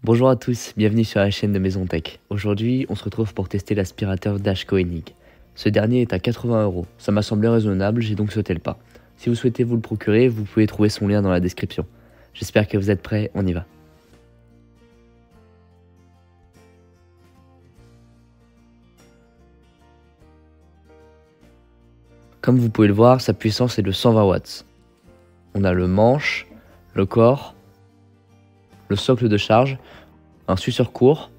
Bonjour à tous, bienvenue sur la chaîne de Maison Tech. Aujourd'hui, on se retrouve pour tester l'aspirateur Dash Koenig. Ce dernier est à 80 €. Ça m'a semblé raisonnable, j'ai donc sauté le pas. Si vous souhaitez vous le procurer, vous pouvez trouver son lien dans la description. J'espère que vous êtes prêts, on y va. Comme vous pouvez le voir, sa puissance est de 120 watts. On a le manche, le corps, le socle de charge, un suceur court,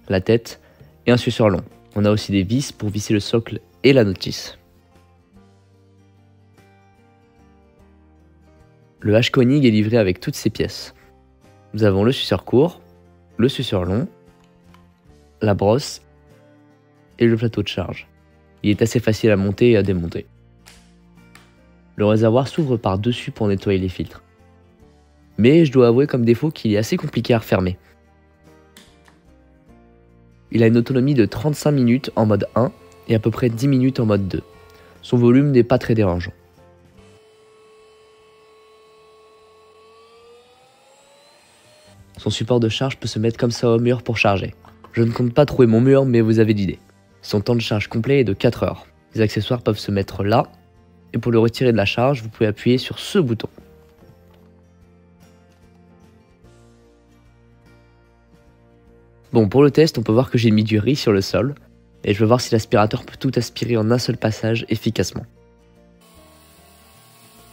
la tête et un suceur long. On a aussi des vis pour visser le socle et la notice. Le Dash Koenig est livré avec toutes ses pièces. Nous avons le suceur court, le suceur long, la brosse et le plateau de charge. Il est assez facile à monter et à démonter. Le réservoir s'ouvre par-dessus pour nettoyer les filtres. Mais je dois avouer comme défaut qu'il est assez compliqué à refermer. Il a une autonomie de 35 minutes en mode 1 et à peu près 10 minutes en mode 2. Son volume n'est pas très dérangeant. Son support de charge peut se mettre comme ça au mur pour charger. Je ne compte pas trouver mon mur, mais vous avez l'idée. Son temps de charge complet est de 4 heures. Les accessoires peuvent se mettre là, et pour le retirer de la charge, vous pouvez appuyer sur ce bouton. Bon, pour le test, on peut voir que j'ai mis du riz sur le sol, et je veux voir si l'aspirateur peut tout aspirer en un seul passage efficacement.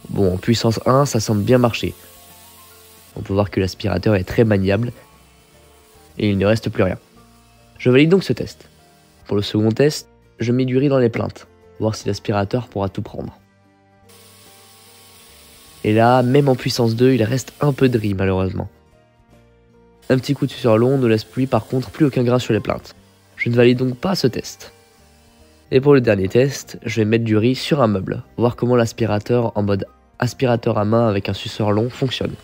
Bon, en puissance 1, ça semble bien marcher. On peut voir que l'aspirateur est très maniable, et il ne reste plus rien. Je valide donc ce test. Pour le second test, je mets du riz dans les plaintes, voir si l'aspirateur pourra tout prendre. Et là, même en puissance 2, il reste un peu de riz malheureusement. Un petit coup de suceur long ne laisse par contre plus aucun grain sur les plaintes. Je ne valide donc pas ce test. Et pour le dernier test, je vais mettre du riz sur un meuble, voir comment l'aspirateur en mode aspirateur à main avec un suceur long fonctionne.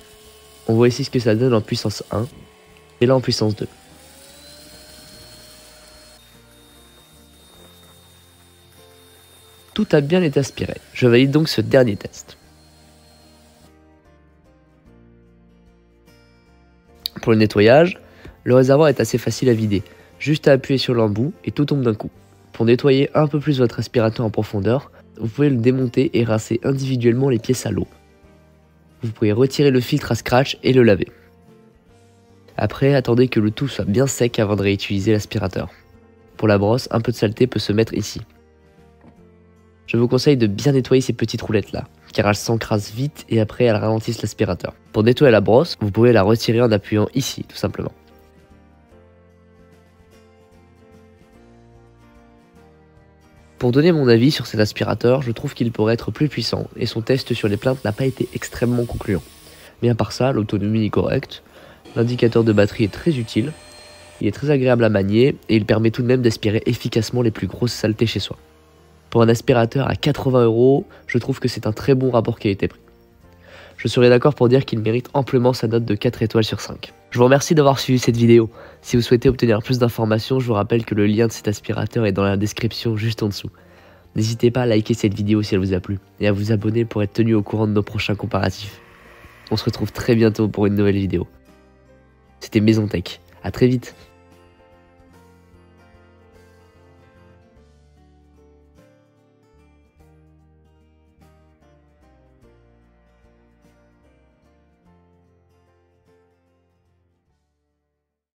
On voit ici ce que ça donne en puissance 1, et là en puissance 2. Tout a bien été aspiré. Je valide donc ce dernier test. Pour le nettoyage, le réservoir est assez facile à vider, juste à appuyer sur l'embout et tout tombe d'un coup. Pour nettoyer un peu plus votre aspirateur en profondeur, vous pouvez le démonter et rincer individuellement les pièces à l'eau. Vous pouvez retirer le filtre à scratch et le laver. Après, attendez que le tout soit bien sec avant de réutiliser l'aspirateur. Pour la brosse, un peu de saleté peut se mettre ici. Je vous conseille de bien nettoyer ces petites roulettes là, car elles s'encrassent vite et après elles ralentissent l'aspirateur. Pour nettoyer la brosse, vous pouvez la retirer en appuyant ici, tout simplement. Pour donner mon avis sur cet aspirateur, je trouve qu'il pourrait être plus puissant et son test sur les plaintes n'a pas été extrêmement concluant. Mais à part ça, l'autonomie est correcte, l'indicateur de batterie est très utile, il est très agréable à manier et il permet tout de même d'aspirer efficacement les plus grosses saletés chez soi. Pour un aspirateur à 80 €, je trouve que c'est un très bon rapport qualité-prix. Je serais d'accord pour dire qu'il mérite amplement sa note de 4 étoiles sur 5. Je vous remercie d'avoir suivi cette vidéo. Si vous souhaitez obtenir plus d'informations, je vous rappelle que le lien de cet aspirateur est dans la description juste en dessous. N'hésitez pas à liker cette vidéo si elle vous a plu et à vous abonner pour être tenu au courant de nos prochains comparatifs. On se retrouve très bientôt pour une nouvelle vidéo. C'était Maison Tech. À très vite.